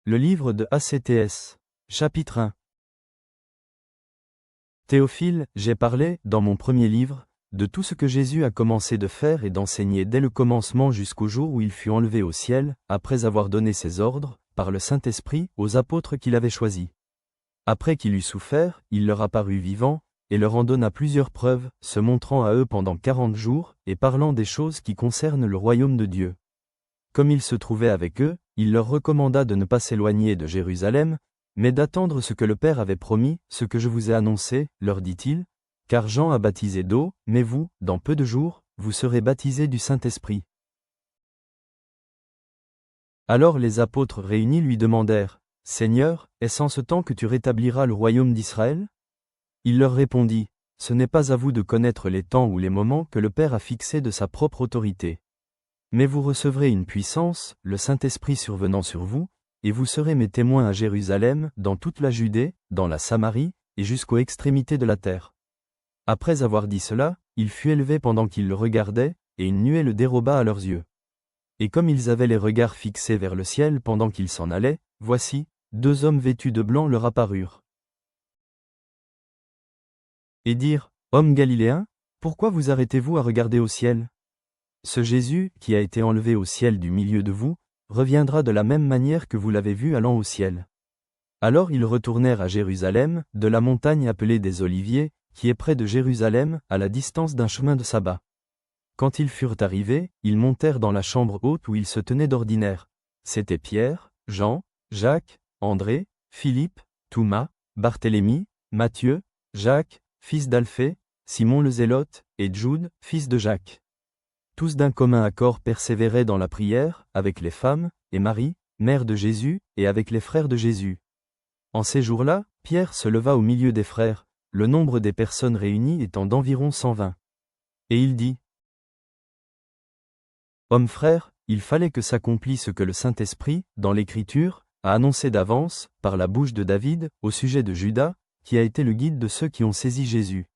Le livre de ACTS. Chapitre 1. Théophile, j'ai parlé, dans mon premier livre, de tout ce que Jésus a commencé de faire et d'enseigner dès le commencement jusqu'au jour où il fut enlevé au ciel, après avoir donné ses ordres, par le Saint-Esprit, aux apôtres qu'il avait choisis. Après qu'il eut souffert, il leur apparut vivant, et leur en donna plusieurs preuves, se montrant à eux pendant 40 jours, et parlant des choses qui concernent le royaume de Dieu. Comme il se trouvait avec eux, il leur recommanda de ne pas s'éloigner de Jérusalem, mais d'attendre ce que le Père avait promis, ce que je vous ai annoncé, leur dit-il, car Jean a baptisé d'eau, mais vous, dans peu de jours, vous serez baptisés du Saint-Esprit. Alors les apôtres réunis lui demandèrent, « Seigneur, est-ce en ce temps que tu rétabliras le royaume d'Israël ?» Il leur répondit, « Ce n'est pas à vous de connaître les temps ou les moments que le Père a fixés de sa propre autorité. Mais vous recevrez une puissance, le Saint-Esprit survenant sur vous, et vous serez mes témoins à Jérusalem, dans toute la Judée, dans la Samarie, et jusqu'aux extrémités de la terre. » Après avoir dit cela, il fut élevé pendant qu'ils le regardaient, et une nuée le déroba à leurs yeux. Et comme ils avaient les regards fixés vers le ciel pendant qu'ils s'en allaient, voici, 2 hommes vêtus de blanc leur apparurent. Et dirent, « Hommes galiléens, pourquoi vous arrêtez-vous à regarder au ciel ? Ce Jésus, qui a été enlevé au ciel du milieu de vous, reviendra de la même manière que vous l'avez vu allant au ciel. » Alors ils retournèrent à Jérusalem, de la montagne appelée des Oliviers, qui est près de Jérusalem, à la distance d'un chemin de sabbat. Quand ils furent arrivés, ils montèrent dans la chambre haute où ils se tenaient d'ordinaire. C'étaient Pierre, Jean, Jacques, André, Philippe, Thomas, Barthélemy, Matthieu, Jacques, fils d'Alphée, Simon le Zélote, et Jude, fils de Jacques. Tous d'un commun accord persévéraient dans la prière, avec les femmes, et Marie, mère de Jésus, et avec les frères de Jésus. En ces jours-là, Pierre se leva au milieu des frères, le nombre des personnes réunies étant d'environ 120. Et il dit, « Hommes frères, il fallait que s'accomplisse ce que le Saint-Esprit, dans l'Écriture, a annoncé d'avance, par la bouche de David, au sujet de Judas, qui a été le guide de ceux qui ont saisi Jésus.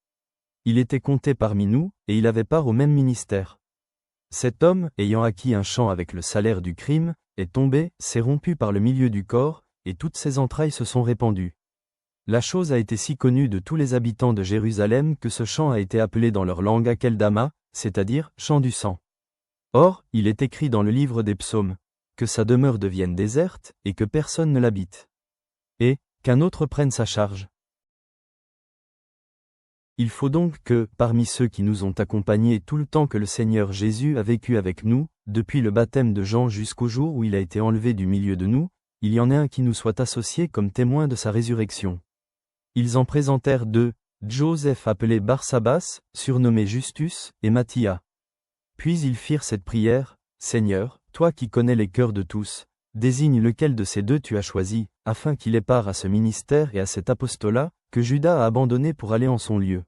Il était compté parmi nous, et il avait part au même ministère. Cet homme, ayant acquis un champ avec le salaire du crime, est tombé, s'est rompu par le milieu du corps, et toutes ses entrailles se sont répandues. La chose a été si connue de tous les habitants de Jérusalem que ce champ a été appelé dans leur langue Akeldama, c'est-à-dire champ du sang. Or, il est écrit dans le livre des psaumes, que sa demeure devienne déserte, et que personne ne l'habite. Et, qu'un autre prenne sa charge. Il faut donc que, parmi ceux qui nous ont accompagnés tout le temps que le Seigneur Jésus a vécu avec nous, depuis le baptême de Jean jusqu'au jour où il a été enlevé du milieu de nous, il y en ait un qui nous soit associé comme témoin de sa résurrection. Ils en présentèrent 2, Joseph appelé Barsabas, surnommé Justus, et Matthias. Puis ils firent cette prière, « Seigneur, toi qui connais les cœurs de tous, désigne lequel de ces 2 tu as choisi, afin qu'il ait part à ce ministère et à cet apostolat, que Judas a abandonné pour aller en son lieu. »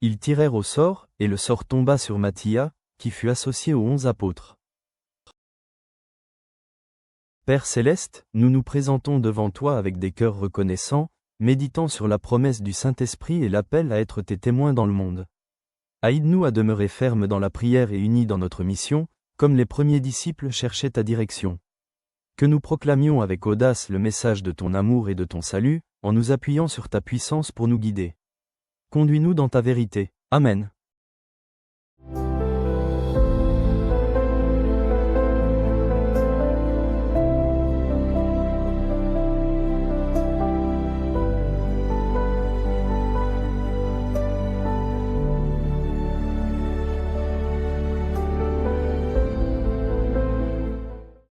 Ils tirèrent au sort, et le sort tomba sur Matthias, qui fut associé aux 11 apôtres. Père céleste, nous nous présentons devant toi avec des cœurs reconnaissants, méditant sur la promesse du Saint-Esprit et l'appel à être tes témoins dans le monde. Aide-nous à demeurer fermes dans la prière et unis dans notre mission, comme les premiers disciples cherchaient ta direction. Que nous proclamions avec audace le message de ton amour et de ton salut, en nous appuyant sur ta puissance pour nous guider. Conduis-nous dans ta vérité. Amen.